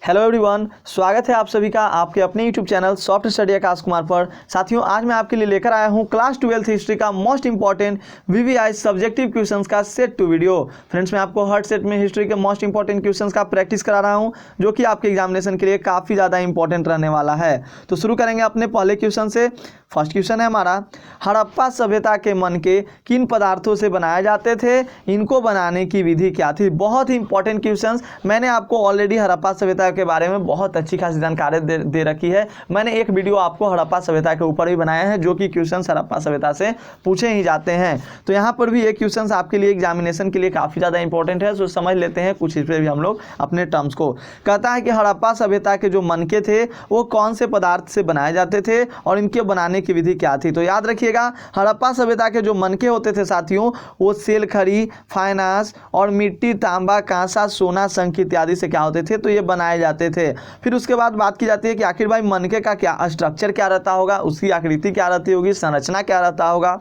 Hello everyone, स्वागत है आप सभी का आपके अपने YouTube channel soft study Akash Kumar पर। साथियों, आज मैं आपके लिए लेकर आया हूं क्लास 12th हिस्ट्री का most important VVI subjective questions का सेट टू वीडियो। फ्रेंड्स, मैं आपको हर सेट में हिस्ट्री के मोस्ट इंपॉर्टेंट क्वेश्चंस का प्रैक्टिस करा रहा हूं, जो कि आपके एग्जामिनेशन के लिए काफ़ी ज़्यादा इंपॉर्टेंट रहने वाला है। तो शुरू करेंगे अपने पहले क्वेश्चन से। फर्स्ट क्वेश्चन है हमारा, हड़प्पा सभ्यता के मनके किन पदार्थों से बनाए जाते थे, इनको बनाने की विधि क्या थी। बहुत ही इंपॉर्टेंट क्वेश्चंस। मैंने आपको ऑलरेडी हड़प्पा सभ्यता के बारे में बहुत अच्छी खासी जानकारी दे रखी है। मैंने एक वीडियो आपको हड़प्पा सभ्यता के ऊपर ही बनाया है, जो कि क्वेश्चंस हड़प्पा सभ्यता से पूछे ही जाते हैं। तो यहाँ पर भी ये क्वेश्चंस आपके लिए एग्जामिनेशन के लिए काफ़ी ज़्यादा इंपॉर्टेंट है। सो समझ लेते हैं कुछ इस पर भी हम लोग अपने टर्म्स को। कहता है कि हड़प्पा सभ्यता के जो मनके थे वो कौन से पदार्थ से बनाए जाते थे और इनके बनाने की विधि क्या थी। तो याद रखिएगा, हड़प्पा सभ्यता के जो मनके होते थे साथियों, वो सेल खड़ी, फाइनास और मिट्टी, तांबा, कांसा, सोना, शंख इत्यादि से क्या होते थे, तो ये बनाए जाते थे। फिर उसके बाद बात की जाती है कि आखिर भाई मनके का क्या स्ट्रक्चर क्या रहता होगा, उसकी आकृति क्या रहती होगी, संरचना क्या रहता होगा।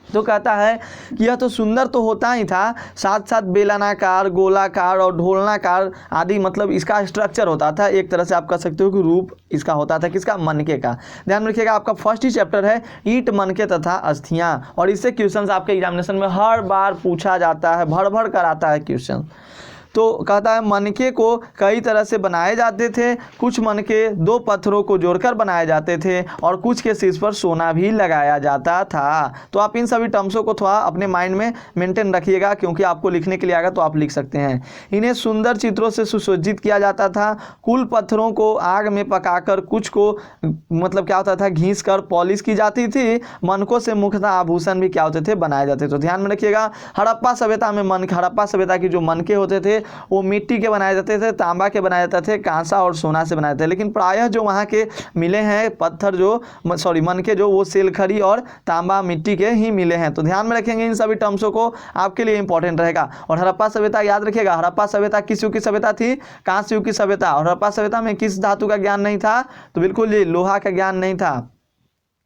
तो कहता है कि यह तो सुंदर तो होता ही था, साथ साथ बेलनाकार, गोलाकार और ढोलनाकार आदि, मतलब इसका स्ट्रक्चर होता था। एक तरह से आप कह सकते हो कि रूप इसका होता था, किसका, मनके का। ध्यान रखिएगा, आपका फर्स्ट ही चैप्टर है ईंट, मनके तथा अस्थियां, और इससे क्वेश्चंस आपके एग्जामिनेशन में हर बार पूछा जाता है, भर भर कर आता है क्वेश्चन। तो कहता है मनके को कई तरह से बनाए जाते थे। कुछ मनके दो पत्थरों को जोड़कर बनाए जाते थे और कुछ के शीर्ष पर सोना भी लगाया जाता था। तो आप इन सभी टर्म्सों को थोड़ा अपने माइंड में मेंटेन रखिएगा, क्योंकि आपको लिखने के लिए आएगा तो आप लिख सकते हैं। इन्हें सुंदर चित्रों से सुसज्जित किया जाता था। कुल पत्थरों को आग में पकाकर, कुछ को मतलब क्या होता था, घींच कर पॉलिश की जाती थी। मनकों से मुख्यतः आभूषण भी क्या होते थे, बनाए जाते थे। तो ध्यान में रखिएगा, हड़प्पा सभ्यता में हड़प्पा सभ्यता की जो मनके होते थे वो मिट्टी के बनाए जाते थे, तांबा के बनाए जाते थे, कांसा और सोना से बनाए जाते थे। लेकिन प्रायः जो वहाँ के मिले हैं पत्थर, मनके जो, वो सेलखड़ी और तांबा, मिट्टी के ही मिले हैं। तो ध्यान में रखेंगे इन सभी टर्म्सों को, आपके लिए इंपॉर्टेंट रहेगा। और हड़प्पा सभ्यता याद रखिएगा, हड़प्पा सभ्यता किस युग की सभ्यता थी, कांस्य युग की सभ्यता। और हड़प्पा सभ्यता में किस धातु का ज्ञान नहीं था, तो बिल्कुल ये लोहा का ज्ञान नहीं था।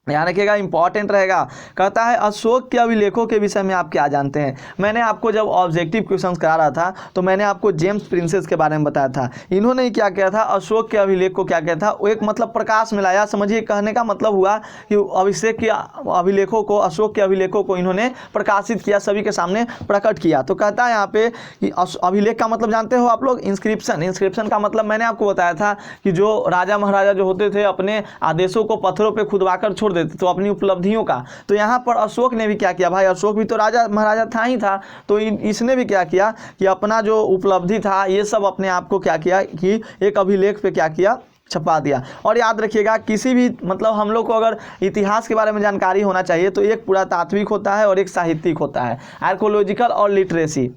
ध्यान रखिएगा, इंपॉर्टेंट रहेगा। कहता है अशोक के अभिलेखों के विषय में आप क्या जानते हैं। मैंने आपको जब ऑब्जेक्टिव क्वेश्चंस करा रहा था तो मैंने आपको जेम्स प्रिंसेस के बारे में बताया था। इन्होंने क्या किया था, अशोक के अभिलेख को क्या किया था, वो एक मतलब प्रकाश में लाया। समझिए, कहने का मतलब हुआ कि अभिषेक के अभिलेखों को, अशोक के अभिलेखों को इन्होंने प्रकाशित किया, सभी के सामने प्रकट किया। तो कहता है यहाँ पे कि अभिलेख का मतलब जानते हो आप लोग, इंस्क्रिप्शन। इंस्क्रिप्शन का मतलब मैंने आपको बताया था कि जो राजा महाराजा जो होते थे अपने आदेशों को पत्थरों पर खुदवाकर छोड़ देते, तो अपनी उपलब्धियों का। तो यहाँ पर अशोक ने भी क्या किया, भाई अशोक भी तो राजा महाराजा था ही था, तो इसने भी क्या किया कि अपना जो उपलब्धि था ये सब अपने आप को क्या किया कि एक अभिलेख पे क्या किया, छपा दिया। और याद रखिएगा, किसी भी मतलब हम लोग को अगर इतिहास के बारे में जानकारी होना चाहिए तो एक पुरातात्विक होता है और एक साहित्यिक होता है, आर्कोलॉजिकल और लिटरेसी।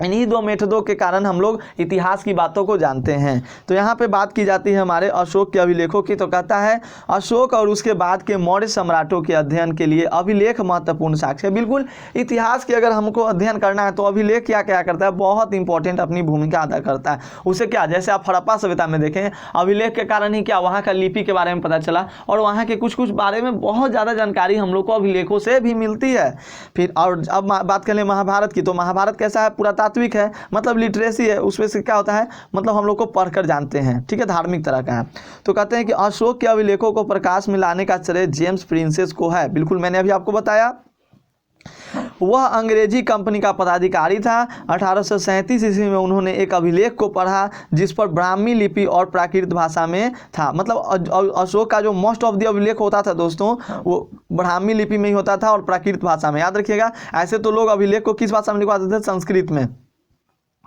इन्हीं दो मेथडों के कारण हम लोग इतिहास की बातों को जानते हैं। तो यहाँ पे बात की जाती है हमारे अशोक के अभिलेखों की। तो कहता है अशोक और उसके बाद के मौर्य सम्राटों के अध्ययन के लिए अभिलेख महत्वपूर्ण साक्ष्य है। बिल्कुल, इतिहास के अगर हमको अध्ययन करना है तो अभिलेख क्या क्या करता है, बहुत इंपॉर्टेंट अपनी भूमिका अदा करता है। उसे क्या, जैसे आप हड़प्पा सभ्यता में देखें, अभिलेख के कारण ही क्या वहाँ का लिपि के बारे में पता चला, और वहाँ के कुछ कुछ बारे में बहुत ज़्यादा जानकारी हम लोग को अभिलेखों से भी मिलती है। फिर और अब बात कर लें महाभारत की, तो महाभारत कैसा है, पुरातात्विक है, मतलब लिटरेसी है। उसमें से क्या होता है, मतलब हम लोग को पढ़कर जानते हैं, ठीक है, धार्मिक तरह का है। तो कहते हैं कि अशोक के अभिलेखों को प्रकाश में लाने का श्रेय जेम्स प्रिंसेस को है। बिल्कुल, मैंने अभी आपको बताया। वह अंग्रेजी कंपनी का पदाधिकारी था। 1837 ईस्वी में उन्होंने एक अभिलेख को पढ़ा जिस पर ब्राह्मी लिपि और प्राकृत भाषा में था। मतलब अशोक का जो मोस्ट ऑफ द अभिलेख होता था दोस्तों, वो ब्राह्मी लिपि में ही होता था और प्राकृत भाषा में। याद रखिएगा, ऐसे तो लोग अभिलेख को किस भाषा में लिखवाते थे, संस्कृत में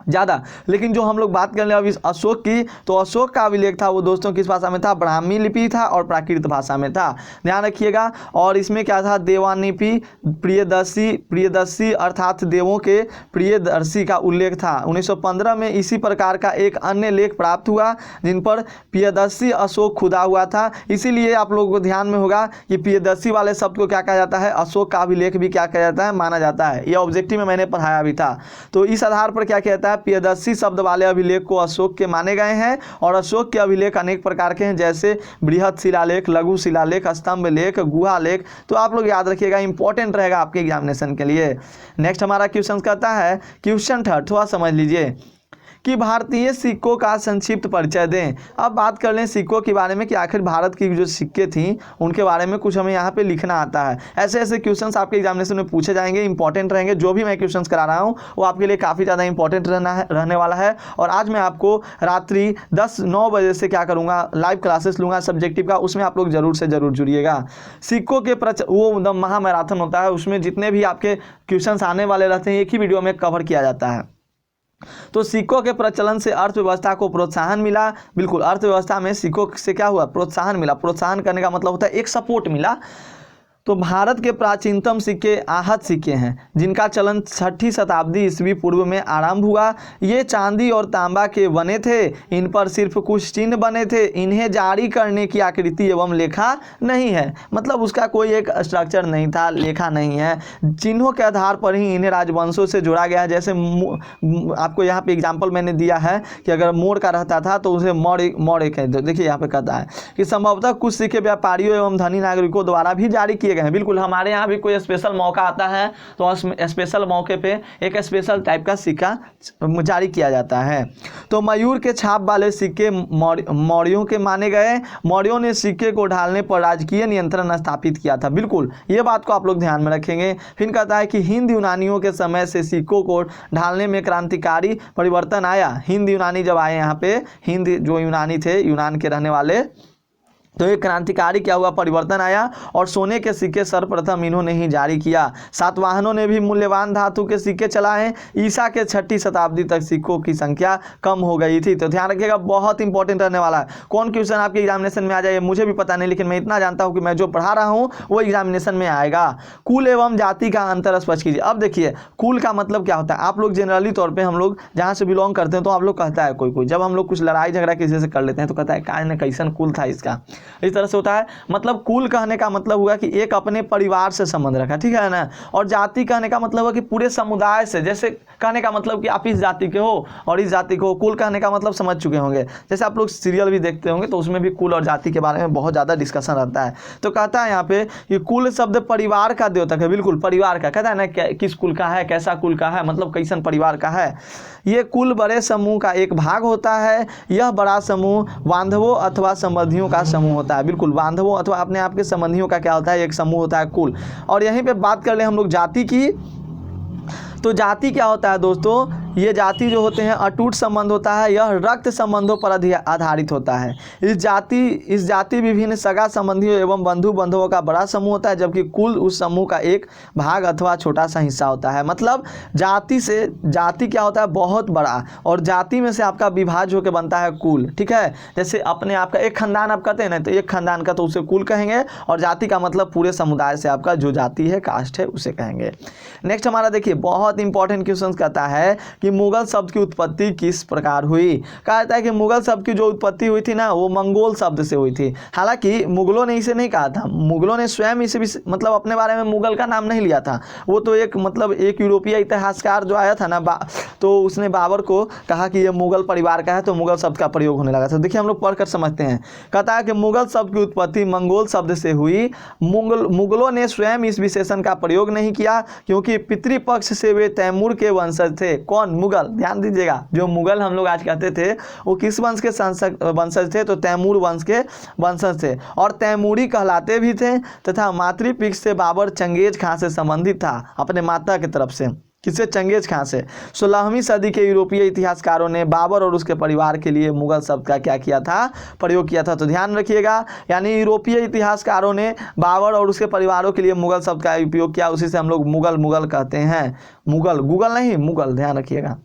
ज़्यादा। लेकिन जो हम लोग बात कर ले अभी अशोक की, तो अशोक का अभिलेख था वो दोस्तों किस भाषा में था, ब्राह्मी लिपि था और प्राकृत भाषा में था। ध्यान रखिएगा। और इसमें क्या था, देवानिपि, प्रियदर्शी अर्थात देवों के प्रियदर्शी का उल्लेख था। 1915 में इसी प्रकार का एक अन्य लेख प्राप्त हुआ जिन पर प्रियदर्शी अशोक खुदा हुआ था। इसीलिए आप लोगों को ध्यान में होगा कि प्रियदर्शी वाले शब्द को क्या कहा जाता है, अशोक का अभिलेख भी क्या कहा जाता है, माना जाता है। यह ऑब्जेक्टिव में मैंने पढ़ाया भी था। तो इस आधार पर क्या कहता है, प्रियदर्शी शब्द वाले अभिलेख को अशोक के माने गए हैं। और अशोक के अभिलेख अनेक प्रकार के हैं, जैसे बृहद शिलालेख, लघु शिलालेख, स्तंभ लेख, गुहा लेख। तो आप लोग याद रखिएगा, इंपॉर्टेंट रहेगा आपके एग्जामिनेशन के लिए। नेक्स्ट हमारा क्वेश्चन कहता है, क्वेश्चन 3 थोड़ा समझ लीजिए कि भारतीय सिक्कों का संक्षिप्त परिचय दें। अब बात कर लें सिक्कों के बारे में कि आखिर भारत की जो सिक्के थी उनके बारे में कुछ हमें यहाँ पे लिखना आता है। ऐसे ऐसे क्वेश्चंस आपके एग्जामिनेशन में पूछे जाएंगे, इंपॉर्टेंट रहेंगे। जो भी मैं क्वेश्चंस करा रहा हूँ वो आपके लिए काफ़ी ज़्यादा इंपॉर्टेंट रहने वाला है। और आज मैं आपको रात्रि 9 बजे से क्या करूँगा, लाइव क्लासेस लूँगा सब्जेक्टिव का, उसमें आप लोग जरूर से जरूर जुड़िएगा। सिक्कों के वो महा मैराथन होता है, उसमें जितने भी आपके क्वेश्चंस आने वाले रहते हैं एक ही वीडियो में कवर किया जाता है। तो सिक्कों के प्रचलन से अर्थव्यवस्था को प्रोत्साहन मिला। बिल्कुल, अर्थव्यवस्था में सिक्कों से क्या हुआ, प्रोत्साहन मिला। प्रोत्साहन करने का मतलब होता है एक सपोर्ट मिला। तो भारत के प्राचीनतम सिक्के आहत सिक्के हैं, जिनका चलन 6ठी शताब्दी ईस्वी पूर्व में आरंभ हुआ। ये चांदी और तांबा के बने थे, इन पर सिर्फ कुछ चिन्ह बने थे, इन्हें जारी करने की आकृति एवं लेखा नहीं है। मतलब उसका कोई एक स्ट्रक्चर नहीं था, लेखा नहीं है, चिन्हों के आधार पर ही इन्हें राजवंशों से जोड़ा गया है। जैसे आपको यहाँ पे एग्जाम्पल मैंने दिया है कि अगर मोर का रहता था तो उसे मौर्य कह दो। देखिए यहाँ पे कहता है कि संभवतः कुछ सिक्के व्यापारियों एवं धनी नागरिकों द्वारा भी जारी किए गए हैं। बिल्कुल, हमारे यहाँ भी कोई स्पेशल मौका आता है तो स्पेशल मौके पे एक स्पेशल टाइप का सिक्का जारी किया जाता है। तो मयूर के छाप वाले सिक्के मौर्यों के माने गए। मौर्यों ने सिक्के को ढालने पर राजकीय नियंत्रण स्थापित किया था। बिल्कुल, ये बात को आप लोग ध्यान में रखेंगे। फिर कहता है कि हिंद यूनानियों के समय से सिक्कों को ढालने में क्रांतिकारी परिवर्तन आया। हिंद यूनानी जब आए यहाँ पे, हिंद जो यूनानी थे, यूनान के रहने वाले, तो एक क्रांतिकारी क्या हुआ, परिवर्तन आया और सोने के सिक्के सर्वप्रथम इन्होंने ही जारी किया। सातवाहनों ने भी मूल्यवान धातु के सिक्के चलाए। ईसा के 6ठी शताब्दी तक सिक्कों की संख्या कम हो गई थी। तो ध्यान रखिएगा, बहुत इंपॉर्टेंट रहने वाला है। कौन क्वेश्चन आपके एग्जामिनेशन में आ जाए मुझे भी पता नहीं, लेकिन मैं इतना जानता हूँ कि मैं जो पढ़ा रहा हूँ वो एग्जामिनेशन में आएगा। कुल एवं जाति का अंतर स्पष्ट कीजिए। अब देखिए, कुल का मतलब क्या होता है। आप लोग जनरली तौर पर, हम लोग जहाँ से बिलोंग करते हैं, तो आप लोग कहता है कोई जब हम लोग कुछ लड़ाई झगड़ा किसी से कर लेते हैं तो कहता है का कैसन कुल था इसका, इस तरह से होता है। मतलब कुल कहने का मतलब हुआ कि एक अपने परिवार से संबंध रखा, ठीक है ना। और जाति कहने का मतलब है कि पूरे समुदाय से, जैसे कहने का मतलब कि आप इस जाति के हो और इस जाति को। कुल कहने का मतलब समझ चुके होंगे, जैसे आप लोग सीरियल भी देखते होंगे तो उसमें भी कुल और जाति के बारे में बहुत ज़्यादा डिस्कशन रहता है। तो कहता है यहाँ पे कि कुल शब्द परिवार का द्योतक है। बिल्कुल, परिवार का कहता है ना, किस कुल का है, कैसा कुल का है, मतलब कैसन परिवार का है। ये कुल बड़े समूह का एक भाग होता है। यह बड़ा समूह बांधवों अथवा संबंधियों का समूह होता है। बिल्कुल, बांधवों अथवा अपने आप के संबंधियों का क्या होता है, एक समूह होता है कुल। और यहीं पे बात कर ले हम लोग जाति की। तो जाति क्या होता है दोस्तों, ये जाति जो होते हैं अटूट संबंध होता है। यह रक्त संबंधों पर आधारित होता है। इस जाति विभिन्न सगा संबंधियों एवं बंधु बांधवों का बड़ा समूह होता है, जबकि कुल उस समूह का एक भाग अथवा छोटा सा हिस्सा होता है। मतलब जाति क्या होता है, बहुत बड़ा, और जाति में से आपका विभाज्य होकर बनता है कुल, ठीक है। जैसे अपने आपका एक खानदान आप कहते हैं ना, तो एक खानदान का तो उसे कुल कहेंगे, और जाति का मतलब पूरे समुदाय से आपका जो जाति है, कास्ट है, उसे कहेंगे। नेक्स्ट हमारा देखिए, बहुत इंपॉर्टेंट क्वेश्चन कहता है कि मुगल शब्द की उत्पत्ति किस प्रकार हुई। कहा जाता है कि मुगल शब्द की जो उत्पत्ति हुई थी ना, वो मंगोल शब्द से हुई थी। हालांकि मुगलों ने इसे नहीं कहा था, मुगलों ने स्वयं इसे भी मतलब अपने बारे में मुगल का नाम नहीं लिया था। वो तो एक मतलब एक यूरोपीय इतिहासकार जो आया था ना, तो उसने बाबर को कहा कि ये मुगल परिवार का है, तो मुगल शब्द का प्रयोग होने लगा था। देखिए हम लोग पढ़कर समझते हैं। कहता है कि मुगल शब्द की उत्पत्ति मंगोल शब्द से हुई। मुगलों ने स्वयं इस विशेषण का प्रयोग नहीं किया, क्योंकि पितृपक्ष से वे तैमूर के वंशज थे। कौन? मुगल। ध्यान दीजिएगा, जो मुगल हम लोग आज कहते थे वो किस वंश के वंशज थे, तो तैमूर वंश के वंशज थे, और तैमूरी कहलाते भी थे। तथा मातृपक्ष से बाबर चंगेज खां से संबंधित था, अपने माता की तरफ से। किससे? चंगेज खां से। 16वीं सदी के यूरोपीय इतिहासकारों ने बाबर और उसके परिवार के लिए मुगल शब्द का क्या किया था? प्रयोग किया था। तो ध्यान रखिएगा, यानी यूरोपीय इतिहासकारों ने बाबर और उसके परिवारों के लिए मुगल शब्द का उपयोग किया, उसी से हम लोग मुगल कहते हैं। मुगल, गूगल नहीं, मुगल, ध्यान रखिएगा।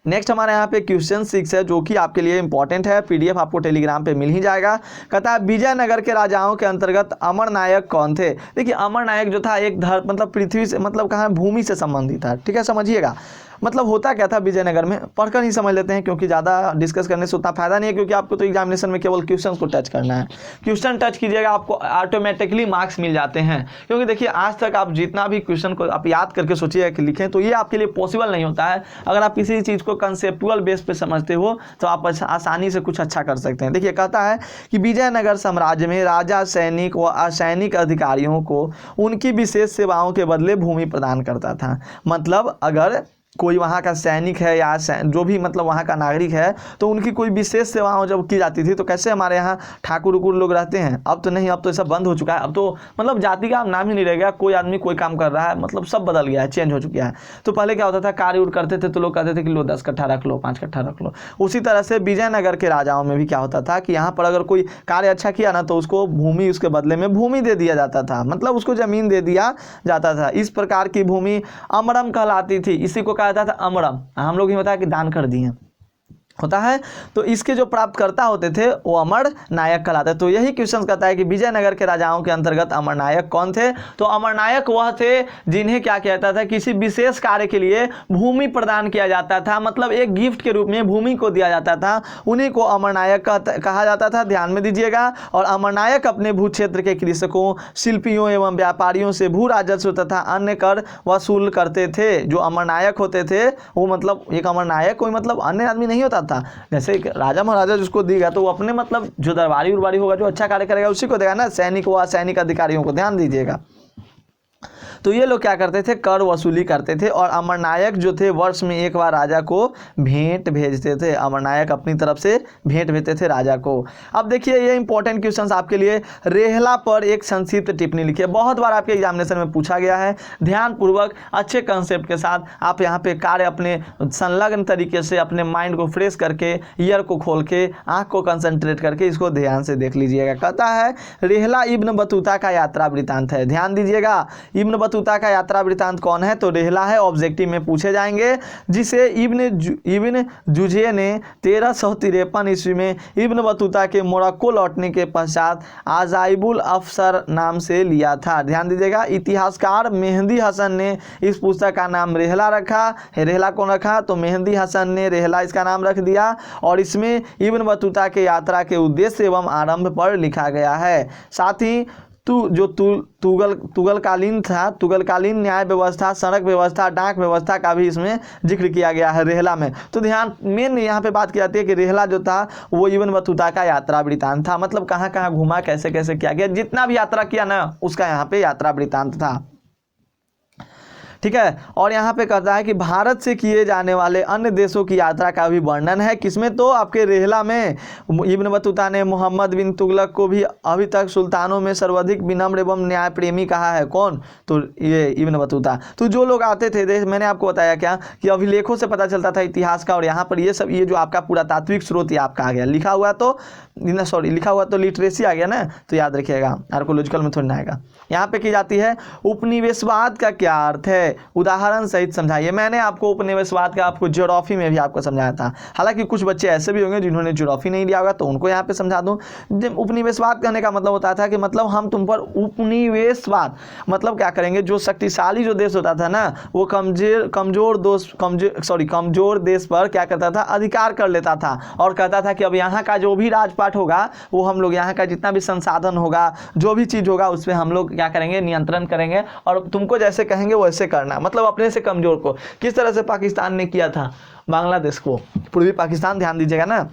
नेक्स्ट हमारे यहाँ पे क्वेश्चन 6 है, जो कि आपके लिए इंपॉर्टेंट है। पीडीएफ आपको टेलीग्राम पे मिल ही जाएगा। कहता है विजयनगर के राजाओं के अंतर्गत अमरनायक कौन थे? देखिए अमरनायक जो था एक मतलब पृथ्वी से, मतलब कहाँ, भूमि से संबंधित था, ठीक है, समझिएगा। मतलब होता क्या था विजयनगर में, पढ़कर ही समझ लेते हैं, क्योंकि ज़्यादा डिस्कस करने से उतना फायदा नहीं है, क्योंकि आपको तो एग्जामिनेशन में केवल क्वेश्चन को टच करना है। क्वेश्चन टच कीजिएगा, आपको ऑटोमेटिकली मार्क्स मिल जाते हैं। क्योंकि देखिए आज तक आप जितना भी क्वेश्चन को आप याद करके सोचिएगा कि लिखें, तो ये आपके लिए पॉसिबल नहीं होता है। अगर आप किसी चीज़ को कंसेप्चुअल बेस पे समझते हो तो आप आसानी से कुछ अच्छा कर सकते हैं। देखिए कहता है कि विजयनगर साम्राज्य में राजा सैनिक व असैनिक अधिकारियों को उनकी विशेष सेवाओं के बदले भूमि प्रदान करता था। मतलब अगर कोई वहाँ का सैनिक है या जो भी मतलब वहाँ का नागरिक है, तो उनकी कोई विशेष सेवाओं जब की जाती थी तो कैसे हमारे यहाँ ठाकुर उकुर लोग रहते हैं, अब तो नहीं, अब तो सब बंद हो चुका है। अब तो मतलब जाति का नाम ही नहीं रह गया, कोई आदमी कोई काम कर रहा है, मतलब सब बदल गया है, चेंज हो चुका है। तो पहले क्या होता था, कार्य उड़ करते थे तो लोग कहते थे कि लो 10 कट्ठा रख लो, 5 कट्ठा रख लो। उसी तरह से विजयनगर के राजाओं में भी क्या होता था कि यहाँ पर अगर कोई कार्य अच्छा किया ना तो उसको भूमि, उसके बदले में भूमि दे दिया जाता था, मतलब उसको जमीन दे दिया जाता था। इस प्रकार की भूमि अमरम कहलाती थी, इसी को कहा जाता था अमरम। हम लोग ही बताया कि दान कर दिए होता है, तो इसके जो प्राप्तकर्ता होते थे वो अमर नायक कहलाते। तो यही क्वेश्चन कहता है कि विजयनगर के राजाओं के अंतर्गत अमर नायक कौन थे? तो अमर नायक वह थे जिन्हें क्या कहता था, किसी विशेष कार्य के लिए भूमि प्रदान किया जाता था, मतलब एक गिफ्ट के रूप में भूमि को दिया जाता था, उन्हीं को अमर नायक कहा जाता था। ध्यान में दीजिएगा। और अमर नायक अपने भू क्षेत्र के कृषकों, शिल्पियों एवं व्यापारियों से भू राजस्व तथा अन्य कर वसूल करते थे। जो अमर नायक होते थे वो मतलब एक अमर नायक कोई मतलब अन्य आदमी नहीं होता था। जैसे एक राजा महाराजा जिसको देगा तो वो अपने मतलब जो दरबारी उरबारी होगा, जो अच्छा कार्य करेगा उसी को देगा ना, सैनिक व सैनिक अधिकारियों को। ध्यान दीजिएगा। तो ये लोग क्या करते थे, कर वसूली करते थे। और अमरनायक जो थे वर्ष में एक बार राजा को भेंट भेजते थे। अमरनायक अपनी तरफ से भेंट भेजते थे राजा को। अब देखिए ये इंपॉर्टेंट क्वेश्चंस आपके लिए, रेहला पर एक संक्षिप्त टिप्पणी लिखिए। बहुत बार आपके एग्जामिनेशन में पूछा गया है। ध्यानपूर्वक अच्छे कंसेप्ट के साथ आप यहाँ पे कार्य अपने संलग्न तरीके से अपने माइंड को फ्रेश करके, ईयर को खोल के, आँख को कंसंट्रेट करके इसको ध्यान से देख लीजिएगा। कहता है रेहला इब्न बतूता का यात्रा वृत्तांत है। ध्यान दीजिएगा, इब्न बतूता का यात्रा वृत्तांत कौन है? तो रेहला है। ऑब्जेक्टिव में पूछे जाएंगे। जिसे इब्न जुजे ने 1353 ईस्वी में इब्न बतूता के मोरक्को लौटने के पश्चात अजाइबुल अफसर नाम से लिया था। ध्यान दीजिएगा। इतिहासकार मेहंदी हसन ने इस पुस्तक का नाम रेहला रखा। रेहला कौन रखा? तो मेहंदी हसन ने रेहला इसका नाम रख दिया। और इसमें इब्न बतूता के यात्रा के उद्देश्य एवं आरंभ पर लिखा गया है। साथ ही तुगलकालीन था, तुगलकालीन न्याय व्यवस्था, सड़क व्यवस्था, डाक व्यवस्था का भी इसमें जिक्र किया गया है रेहला में। तो ध्यान मेन यहाँ पे बात की जाती है कि रेहला जो था वो इब्न बतूता का यात्रा वृत्तांत था, मतलब कहाँ कहाँ घूमा, कैसे कैसे किया गया, जितना भी यात्रा किया ना उसका यहाँ पे यात्रा वृत्तांत था। ठीक है। और यहाँ पे कहता है कि भारत से किए जाने वाले अन्य देशों की यात्रा का भी वर्णन है। किसमें? तो आपके रेहला में। इब्न बतूता ने मोहम्मद बिन तुगलक को भी अभी तक सुल्तानों में सर्वाधिक विनम्र एवं न्याय प्रेमी कहा है। कौन? तो ये इब्न बतूता। तो जो लोग आते थे, मैंने आपको बताया क्या कि अभिलेखों से पता चलता था इतिहास का। और यहाँ पर ये सब, ये जो आपका पुरातात्विक स्रोत ये आपका आ गया, लिखा हुआ तो लिटरेसी आ गया ना, तो याद रखिएगा, आर्कोलॉजिकल में थोड़ी ना आएगा। यहाँ पे की जाती है उपनिवेशवाद का क्या अर्थ है, उदाहरण सहित समझाइए। मैंने आपको उपनिवेशवाद का आपको ज्योग्राफी में भी आपको समझाया था। हालांकि कुछ बच्चे ऐसे भी होंगे जिन्होंने ज्योग्राफी नहीं लिया होगा, तो उनको यहाँ पे समझा दूं। उपनिवेशवाद कहने का मतलब होता था कि मतलब हम तुम पर उपनिवेशवाद मतलब क्या करेंगे, जो शक्तिशाली जो देश होता था ना वो कमजोर देश पर क्या करता था, अधिकार कर लेता था। और कहता था कि अब यहाँ का जो भी राजपाट होगा वो हम लोग, यहाँ का जितना भी संसाधन होगा, जो भी चीज़ होगा उस पर हम लोग क्या करेंगे, नियंत्रण करेंगे। और तुमको जैसे कहेंगे वैसे करना, मतलब अपने से कमजोर को। किस तरह से पाकिस्तान ने किया था बांग्लादेश को, पूर्वी पाकिस्तान। ध्यान दीजिएगा ना।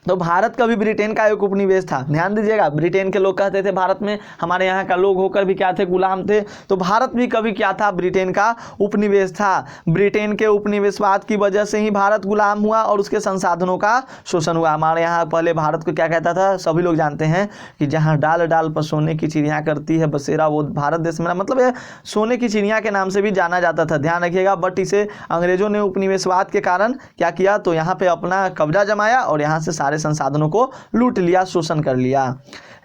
तो भारत का भी ब्रिटेन का एक उपनिवेश था। ध्यान दीजिएगा। ब्रिटेन के लोग कहते थे भारत में हमारे यहाँ का लोग होकर भी क्या थे, गुलाम थे। तो भारत भी कभी क्या था, ब्रिटेन का उपनिवेश था। ब्रिटेन के उपनिवेशवाद की वजह से ही भारत गुलाम हुआ और उसके संसाधनों का शोषण हुआ। हमारे यहाँ पहले भारत को क्या कहता था, सभी लोग जानते हैं कि जहाँ डाल डाल पर सोने की चिड़िया करती है बसेरा, वो भारत देश में, मतलब ये सोने की चिड़िया के नाम से भी जाना जाता था। ध्यान रखिएगा। बट इसे अंग्रेजों ने उपनिवेशवाद के कारण क्या किया, तो यहाँ पे अपना कब्जा जमाया और यहाँ से सारे संसाधनों को लूट लिया, शोषण कर लिया।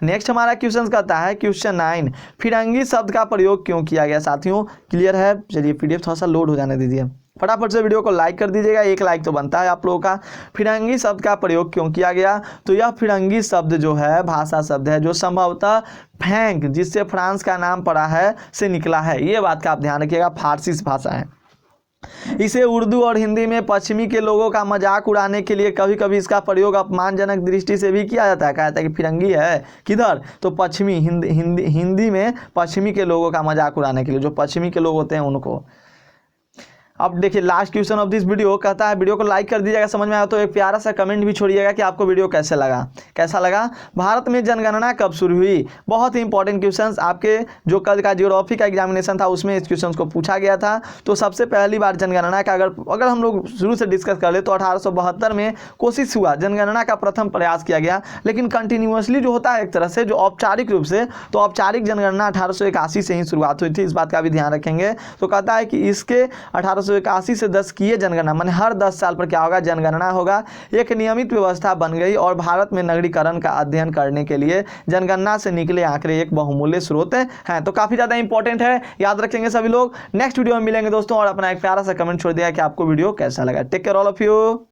नेक्स्ट हमारा क्वेश्चन कहता है क्वेश्चन 9, फिरंगी शब्द का प्रयोग क्यों किया गया? साथियों क्लियर है? चलिए पीडीएफ थोड़ा सा लोड हो जाने दीजिए। फटाफट से वीडियो को लाइक कर दीजिएगा, एक लाइक तो बनता है आप लोगों का। फिरंगी शब्द का प्रयोग क्यों किया गया? तो यह फिरंगी शब्द जो है भाषा शब्द है जो संभवतः फ्रैंक, जिससे फ्रांस का नाम पड़ा है, से निकला है। ये बात का आप ध्यान रखिएगा, फारसी भाषा है। इसे उर्दू और हिंदी में पश्चिमी के लोगों का मजाक उड़ाने के लिए कभी कभी इसका प्रयोग अपमानजनक दृष्टि से भी किया जाता है। कहता है कि फिरंगी है, किधर? तो पश्चिमी, हिंदी में पश्चिमी के लोगों का मजाक उड़ाने के लिए, जो पश्चिमी के लोग होते हैं उनको। अब देखिए last question of this video कहता है, वीडियो को लाइक कर दीजिएगा, समझ में आया तो एक प्यारा सा कमेंट भी छोड़िएगा कि आपको वीडियो कैसा लगा। भारत में जनगणना कब शुरू हुई? बहुत ही इंपॉर्टेंट क्वेश्चंस, आपके जो कल का ज्योग्राफी का एग्जामिनेशन था उसमें इस क्वेश्चन को पूछा गया था। तो सबसे पहली बार जनगणना का अगर हम लोग शुरू से डिस्कस कर ले तो 1872 में कोशिश हुआ, जनगणना का प्रथम प्रयास किया गया, लेकिन कंटिन्यूअसली जो होता है एक तरह से जो औपचारिक रूप से, तो औपचारिक जनगणना 1881 से ही शुरुआत हुई थी, इस बात का भी ध्यान रखेंगे। तो कहता है कि इसके 1881 से 10 किए जनगणना, माने हर 10 साल पर क्या होगा, जनगणना होगा। एक नियमित व्यवस्था बन गई और भारत में नगरीकरण का अध्ययन करने के लिए जनगणना से निकले आंकड़े एक बहुमूल्य स्रोत हैं। तो काफी ज्यादा इंपॉर्टेंट है, याद रखेंगे सभी लोग। नेक्स्ट वीडियो में मिलेंगे दोस्तों, और अपना एक प्यारा सा कमेंट छोड़ दिया कि आपको वीडियो कैसा लगा। Take care all of you.